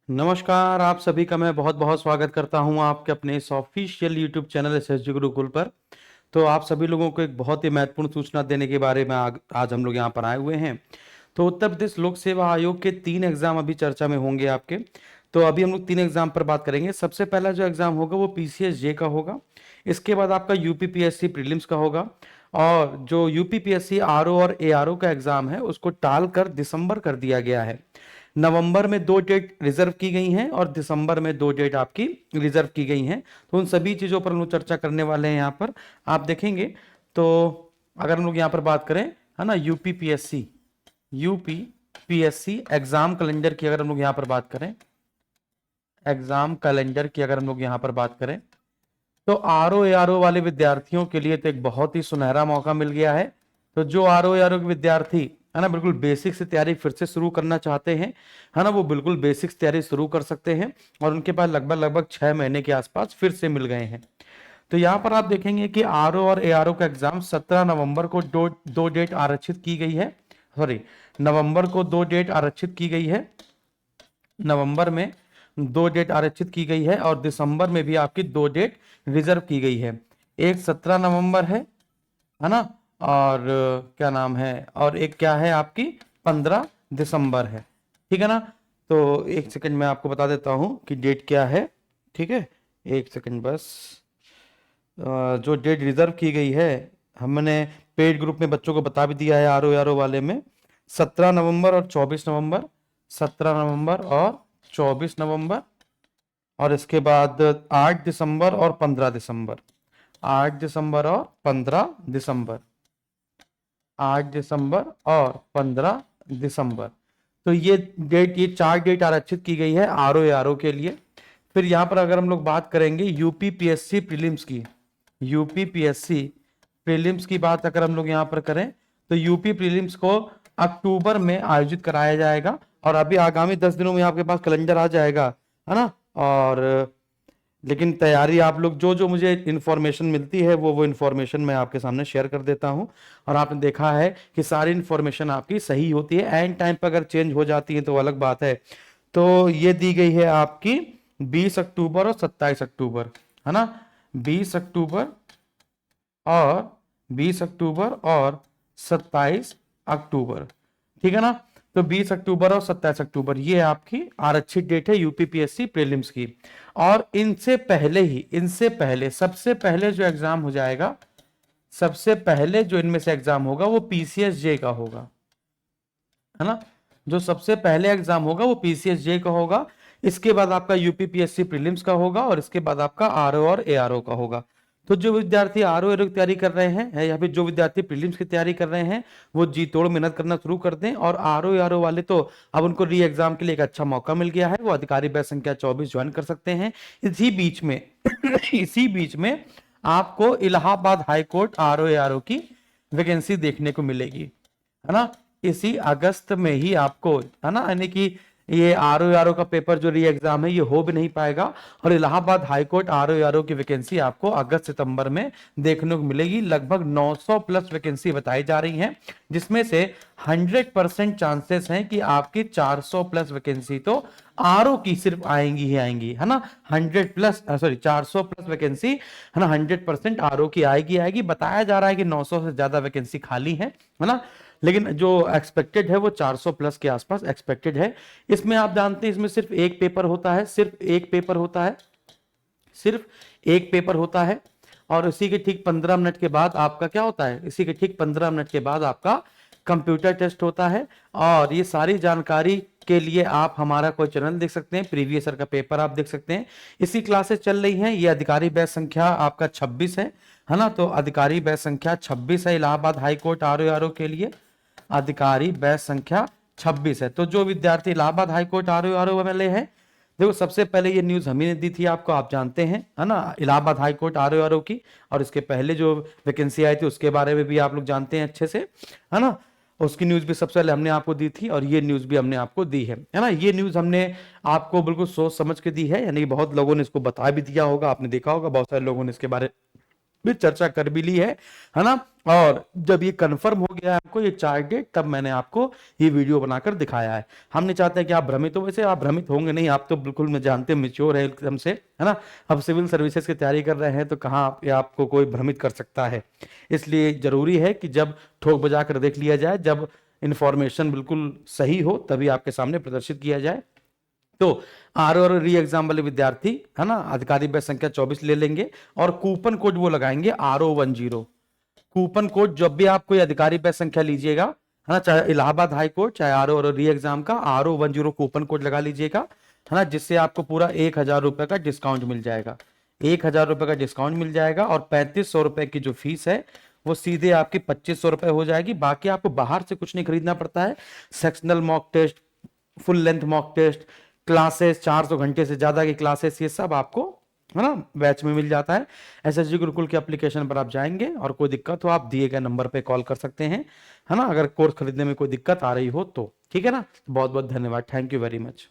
नमस्कार, आप सभी का मैं बहुत बहुत स्वागत करता हूं आपके अपने इस official YouTube channel SSG Gurukul पर। तो आप सभी लोगों को एक बहुत ही महत्वपूर्ण सूचना देने के बारे में आज हम लोग यहां पर आए हुए हैं। तो उत्तर प्रदेश लोक सेवा आयोग के 3 एग्जाम अभी चर्चा में होंगे आपके। तो अभी हम लोग 3 एग्जाम पर बात करेंगे। सबसे पहला जो एग्जाम होगा वो पीसीएस जे का होगा। इसके बाद आपका यूपीपीएससी प्रीलिम्स का होगा। और जो यूपीपीएससी आरओ और एआरओ का एग्जाम है उसको टाल कर दिसंबर कर दिया गया है। नवंबर में 2 डेट रिजर्व की गई हैं और दिसंबर में 2 डेट आपकी रिजर्व की गई हैं। तो उन सभी चीज़ों पर हम लोग चर्चा करने वाले हैं यहाँ पर। आप देखेंगे तो अगर हम लोग यहाँ पर बात करें, है ना, यूपीपीएससी एग्जाम कैलेंडर की अगर हम लोग यहाँ पर बात करें, एग्जाम कैलेंडर की अगर हम लोग यहाँ पर बात करें, तो आरओ एआरओ वाले विद्यार्थियों के लिए तो एक बहुत ही सुनहरा मौका मिल गया है। तो जो आरओ एआरओ के विद्यार्थी, है ना, बिल्कुल बेसिक से तैयारी फिर से शुरू करना चाहते हैं, है ना, वो बिल्कुल बेसिक से तैयारी शुरू कर सकते हैं। और उनके पास लगभग लगभग 6 महीने के आसपास फिर से मिल गए हैं। तो यहाँ पर आप देखेंगे कि आरओ और एआरओ का एग्जाम 17 नवंबर को दो डेट आरक्षित की गई है। सॉरी, नवंबर को 2 डेट आरक्षित की गई है। नवंबर में 2 डेट आरक्षित की गई है और दिसंबर में भी आपकी 2 डेट रिजर्व की गई है। एक 17 नवंबर है ना, और क्या नाम है, और एक क्या है आपकी 15 दिसंबर है। ठीक है ना। तो एक सेकंड मैं आपको बता देता हूं कि डेट क्या है। ठीक है, एक सेकंड बस। जो डेट रिजर्व की गई है, हमने पेड ग्रुप में बच्चों को बता भी दिया है आरओ आरओ वाले में। 17 नवंबर और 24 नवंबर, 17 नवंबर और 24 नवंबर, और इसके बाद 8 दिसंबर और 15 दिसंबर, 8 दिसंबर और 15 दिसंबर, 8 दिसंबर और 15 दिसंबर। तो ये डेट, ये 4 डेट आरक्षित की गई है आरओ आरओ के लिए। फिर यहाँ पर अगर हम लोग बात करेंगे यूपीपीएससी प्रीलिम्स की, यूपीपीएससी प्रीलिम्स की बात अगर हम लोग यहाँ पर करें, तो यूपी प्रीलिम्स को अक्टूबर में आयोजित कराया जाएगा। और अभी आगामी 10 दिनों में आपके पास कैलेंडर आ जाएगा, है ना। और लेकिन तैयारी आप लोग, जो जो मुझे इन्फॉर्मेशन मिलती है वो इन्फॉर्मेशन मैं आपके सामने शेयर कर देता हूं। और आपने देखा है कि सारी इन्फॉर्मेशन आपकी सही होती है। एंड टाइम पर अगर चेंज हो जाती है तो अलग बात है। तो ये दी गई है आपकी 20 अक्टूबर और 27 अक्टूबर, है ना। 20 अक्टूबर और 27 अक्टूबर, ठीक है ना। तो 20 अक्टूबर और 27 अक्टूबर ये आपकी आरक्षित डेट है यूपीपीएससी प्रीलिम्स की। और इनसे पहले ही, इनसे पहले, सबसे पहले जो एग्जाम हो जाएगा, सबसे पहले जो इनमें से एग्जाम होगा वो पीसीएस जे का होगा, है ना। जो सबसे पहले एग्जाम होगा वो पीसीएस जे का होगा। इसके बाद आपका यूपीपीएससी प्रीलिम्स का होगा और इसके बाद आपका आरओ और एआरओ का होगा। तो जो विद्यार्थी आरओ एआरओ की तैयारी कर रहे हैं या फिर जो विद्यार्थी प्रीलिम्स की तैयारी कर रहे हैं, वो जी तोड़ मेहनत करना शुरू कर दें। और आरओ एआरओ वाले तो अब उनको री एग्जाम के लिए एक अच्छा मौका मिल गया है, वो अधिकारी बैच संख्या 24 ज्वाइन कर सकते हैं। इसी बीच में इसी बीच में आपको इलाहाबाद हाईकोर्ट आरओ एआरओ की वैकेंसी देखने को मिलेगी, है ना। इसी अगस्त में ही आपको, है ना, यानी कि ये आरओ आरओ का पेपर जो री एग्जाम है ये हो भी नहीं पाएगा। और इलाहाबाद हाईकोर्ट आरओ आरओ की वैकेंसी आपको अगस्त सितंबर में देखने को मिलेगी। लगभग 900 प्लस वैकेंसी बताई जा रही हैं, जिसमें से 100% चांसेस हैं कि आपकी 400 प्लस वैकेंसी तो आरओ की सिर्फ आएंगी ही आएंगी, है ना। 400 प्लस वैकेंसी, है ना, 100% आरओ की आएगी आएगी। बताया जा रहा है कि 900 से ज्यादा वैकेंसी खाली है ना। लेकिन जो एक्सपेक्टेड है वो 400 प्लस के आसपास एक्सपेक्टेड है। इसमें आप जानते हैं इसमें सिर्फ एक पेपर होता है, सिर्फ एक पेपर होता है, सिर्फ एक पेपर होता है। और इसी के ठीक 15 मिनट के बाद आपका क्या होता है, इसी के ठीक 15 मिनट के बाद आपका कंप्यूटर टेस्ट होता है। और ये सारी जानकारी के लिए आप हमारा कोई चैनल देख सकते हैं, प्रीवियस ईयर का पेपर आप देख सकते हैं। इसी क्लासेस चल रही हैं। ये अधिकारी बैच संख्या आपका 26 है ना। तो अधिकारी बैच संख्या 26 है इलाहाबाद हाईकोर्ट आरओ आरओ के लिए। अधिकारी बैच संख्या 26 है। तो जो विद्यार्थी इलाहाबाद हाईकोर्ट आरओ आरओ वाले हैं, देखो सबसे पहले ये न्यूज हम ही ने दी थी आपको, आप जानते हैं, है ना, इलाहाबाद हाईकोर्ट आरओ आरओ की। और इसके पहले जो वैकेंसी आई थी उसके बारे में भी आप लोग जानते हैं अच्छे से, है ना। उसकी न्यूज भी सबसे पहले हमने आपको दी थी और ये न्यूज भी हमने आपको दी है ना। ये न्यूज हमने आपको बिल्कुल सोच समझ के दी है, यानी बहुत लोगों ने इसको बता भी दिया होगा, आपने देखा होगा बहुत सारे लोगों ने इसके बारे भी चर्चा कर भी ली है ना। और जब ये कंफर्म हो गया है आपको ये चार्ट डेट, तब मैंने आपको ये वीडियो बनाकर दिखाया है। हम नहीं चाहते कि आप भ्रमित हो, वैसे आप भ्रमित होंगे नहीं, आप तो बिल्कुल मैं जानते हैं मेच्योर है एकदम से, है ना। अब सिविल सर्विसेज की तैयारी कर रहे हैं तो कहाँ आपको कोई भ्रमित कर सकता है। इसलिए जरूरी है कि जब ठोक बजा कर देख लिया जाए, जब इंफॉर्मेशन बिल्कुल सही हो, तभी आपके सामने प्रदर्शित किया जाए। तो आर और री एग्जाम वाले विद्यार्थी, है ना, अधिकारी बैच संख्या 24 ले लेंगे और कूपन कोड वो लगाएंगे RO10। कूपन कोड जब भी आप कोई अधिकारी बैच संख्या लीजिएगा, है ना, चाहे इलाहाबाद हाई कोर्ट चाहे आर और री एग्जाम का, RO10 कूपन कोड लगा लीजिएगा, है ना, जिससे आपको पूरा 1000 रुपए का डिस्काउंट मिल जाएगा। 1000 रुपए का डिस्काउंट मिल जाएगा और 3500 रुपए की जो फीस है वो सीधे आपकी 2500 रुपए हो जाएगी। बाकी आपको बाहर से कुछ नहीं खरीदना पड़ता है। Sectional mock test, full length mock test, classes, 400 घंटे से ज्यादा की क्लासेस, ये सब आपको, है ना, बैच में मिल जाता है। SSG गुरुकुल के एप्लीकेशन पर आप जाएंगे और कोई दिक्कत हो आप दिए गए नंबर पे कॉल कर सकते हैं, है ना, अगर कोर्स खरीदने में कोई दिक्कत आ रही हो तो। ठीक है ना, बहुत बहुत धन्यवाद, थैंक यू वेरी मच।